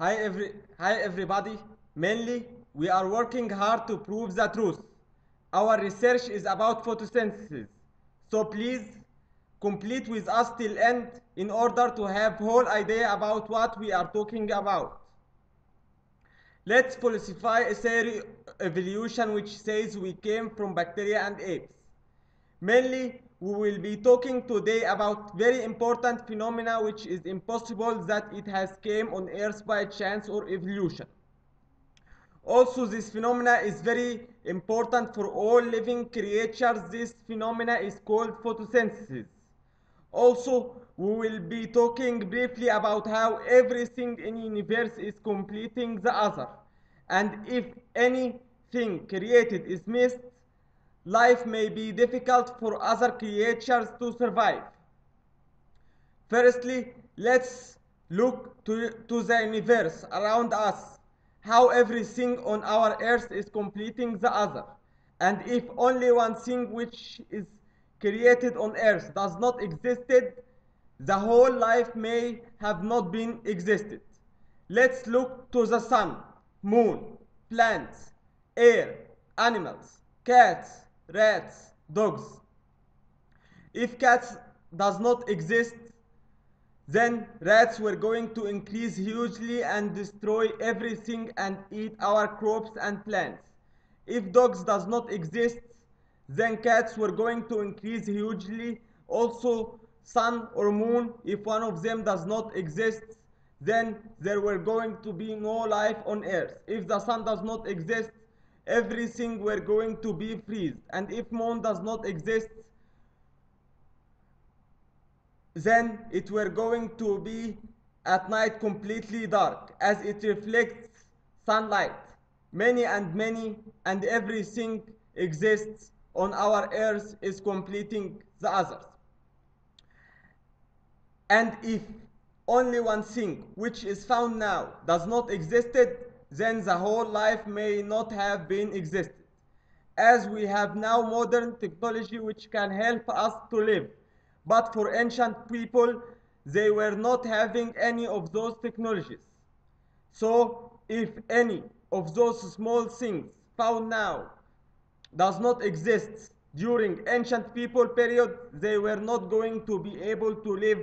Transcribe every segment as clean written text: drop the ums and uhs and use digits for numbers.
Hi everybody. Mainly, we are working hard to prove the truth. Our research is about photosynthesis. So please, complete with us till end in order to have whole idea about what we are talking about. Let's falsify a theory of evolution which says we came from bacteria and apes. Mainly, we will be talking today about very important phenomena which is impossible that it has came on Earth by chance or evolution. Also, this phenomena is very important for all living creatures. This phenomena is called photosynthesis. Also, we will be talking briefly about how everything in the universe is completing the other. And if anything created is missed, life may be difficult for other creatures to survive. Firstly, let's look to the universe around us, how everything on our earth is completing the other. And if only one thing which is created on earth does not existed, the whole life may have not been existed. Let's look to the sun, moon, plants, air, animals, cats, rats, dogs. If cats does not exist, then rats were going to increase hugely and destroy everything and eat our crops and plants. If dogs does not exist, then cats were going to increase hugely. Also, sun or moon, if one of them does not exist, then there were going to be no life on earth. If the sun does not exist, everything were going to be freeze. And if moon does not exist, then it were going to be at night completely dark as it reflects sunlight. Many and everything exists on our earth is completing the others. And if only one thing which is found now does not existed, then the whole life may not have been existed. As we have now modern technology which can help us to live. But for ancient people, they were not having any of those technologies. So if any of those small things found now does not exist during ancient people period, they were not going to be able to live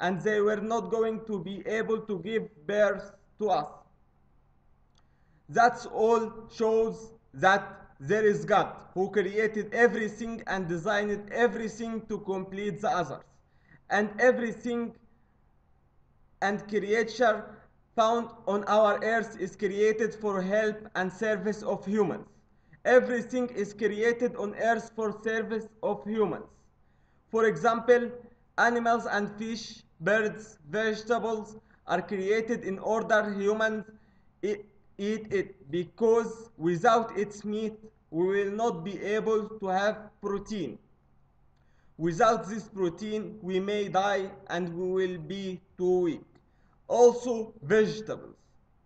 and they were not going to be able to give birth to us. That's all shows that there is God who created everything and designed everything to complete the others. And everything and creature found on our earth is created for help and service of humans. Everything is created on earth for service of humans. For example, animals and fish, birds, vegetables are created in order humans eat it, because without its meat we will not be able to have protein. Without this protein we may die and we will be too weak. Also, vegetables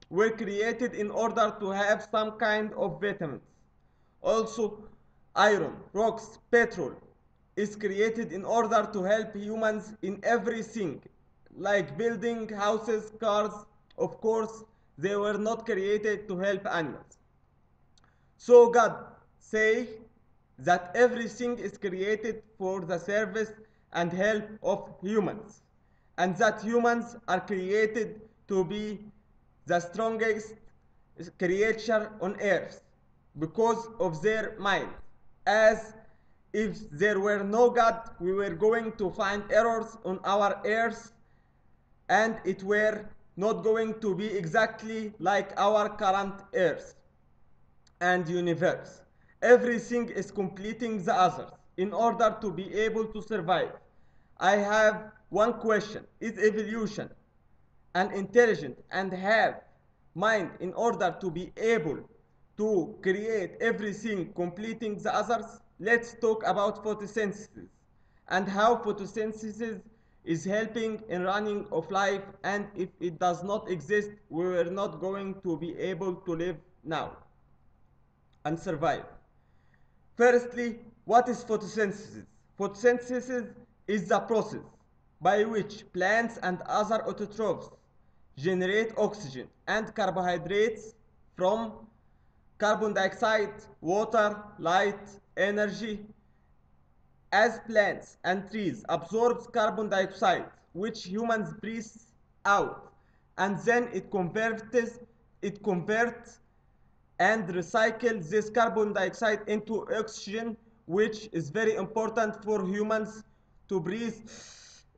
were created in order to have some kind of vitamins. Also, iron, rocks, petrol is created in order to help humans in everything, like building houses, cars. Of course, they were not created to help animals. So God say that everything is created for the service and help of humans, and that humans are created to be the strongest creature on earth because of their mind. As if there were no God, we were going to find errors on our earth and it were not going to be exactly like our current earth and universe. Everything is completing the others in order to be able to survive. I have one question. Is evolution an intelligent and have mind in order to be able to create everything completing the others? Let's talk about photosynthesis and how photosynthesis is helping in running of life, and if it does not exist, we are not going to be able to live now and survive. Firstly, what is photosynthesis? Photosynthesis is the process by which plants and other autotrophs generate oxygen and carbohydrates from carbon dioxide, water, light, energy, as plants and trees absorbs carbon dioxide, which humans breathe out, and then it converts and recycles this carbon dioxide into oxygen, which is very important for humans to breathe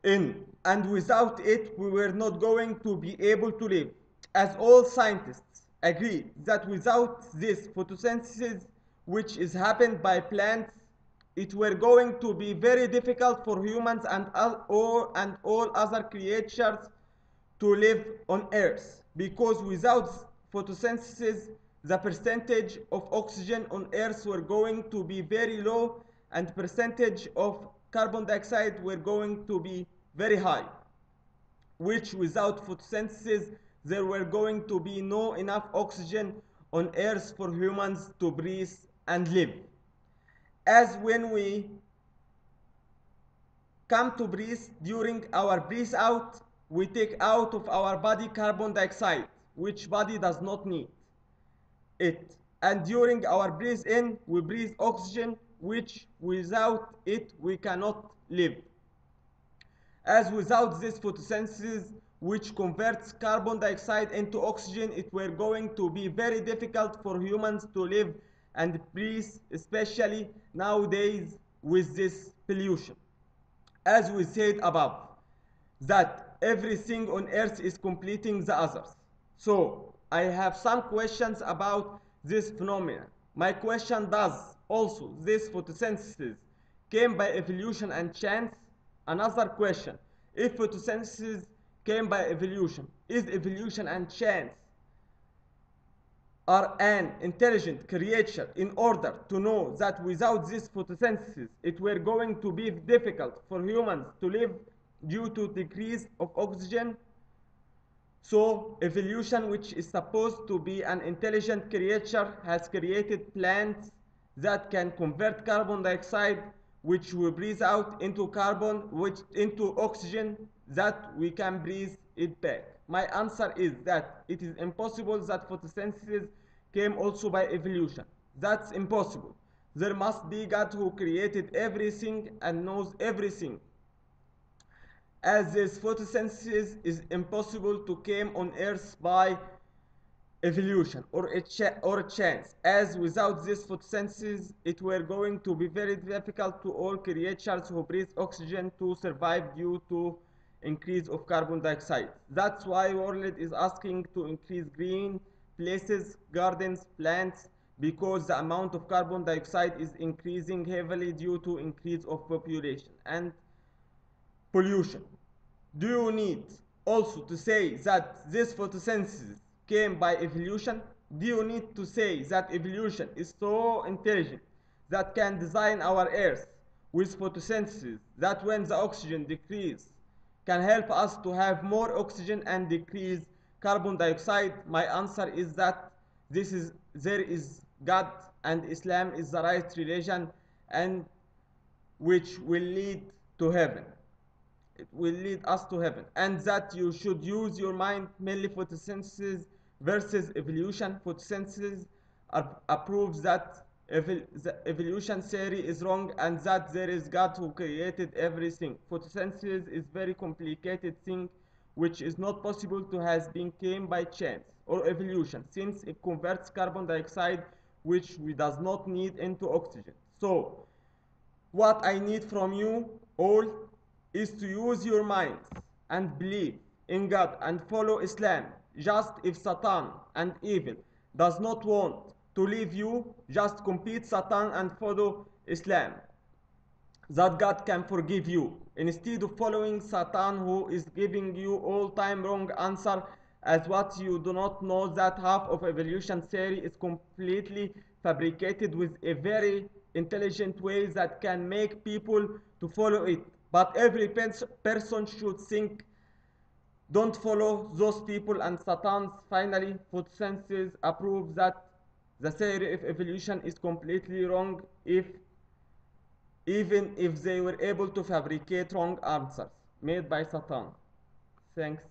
in. And without it, we were not going to be able to live. As all scientists agree that without this photosynthesis, which is happened by plants, it were going to be very difficult for humans and all other creatures to live on Earth, because without photosynthesis, the percentage of oxygen on Earth were going to be very low, and percentage of carbon dioxide were going to be very high, which without photosynthesis, there were going to be no enough oxygen on Earth for humans to breathe and live. As when we come to breathe, during our breathe out, we take out of our body carbon dioxide, which body does not need it. And during our breathe in, we breathe oxygen, which without it we cannot live. As without this photosynthesis, which converts carbon dioxide into oxygen, it were going to be very difficult for humans to live and breathe, especially nowadays with this pollution. As we said above, that everything on Earth is completing the others. So I have some questions about this phenomenon. My question: does also this photosynthesis came by evolution and chance? Another question: if photosynthesis came by evolution, is evolution and chance are an intelligent creature, in order to know that without this photosynthesis it were going to be difficult for humans to live due to decrease of oxygen? So evolution, which is supposed to be an intelligent creature, has created plants that can convert carbon dioxide, which we breathe out, into oxygen, that we can breathe it back. My answer is that it is impossible that photosynthesis came also by evolution. That's impossible. There must be God who created everything and knows everything. As this photosynthesis is impossible to come on Earth by evolution or a chance, as without this photosynthesis it were going to be very difficult to all creatures who breathe oxygen to survive due to increase of carbon dioxide. That's why world is asking to increase green places, gardens, plants, because the amount of carbon dioxide is increasing heavily due to increase of population and pollution. Do you need also to say that this photosynthesis came by evolution? Do you need to say that evolution is so intelligent that can design our Earth with photosynthesis, that when the oxygen decreases can help us to have more oxygen and decrease carbon dioxide? My answer is that there is God, and Islam is the right religion, and which will lead to heaven. It will lead us to heaven, and that you should use your mind. Mainly photosynthesis versus evolution. Photosynthesis approves that the evolution theory is wrong, and that there is God who created everything. Photosynthesis is very complicated thing, which is not possible to has been came by chance or evolution, since it converts carbon dioxide, which we does not need, into oxygen. So what I need from you all is to use your minds and believe in God and follow Islam. Just if Satan and evil does not want to leave you, just compete Satan and follow Islam, that God can forgive you, instead of following Satan, who is giving you all time wrong answer, as what you do not know that half of evolution theory is completely fabricated with a very intelligent way that can make people to follow it. But every person should think, don't follow those people and Satan's. Finally, photosynthesis approves that the theory of evolution is completely wrong, even if they were able to fabricate wrong answers made by Satan. Thanks.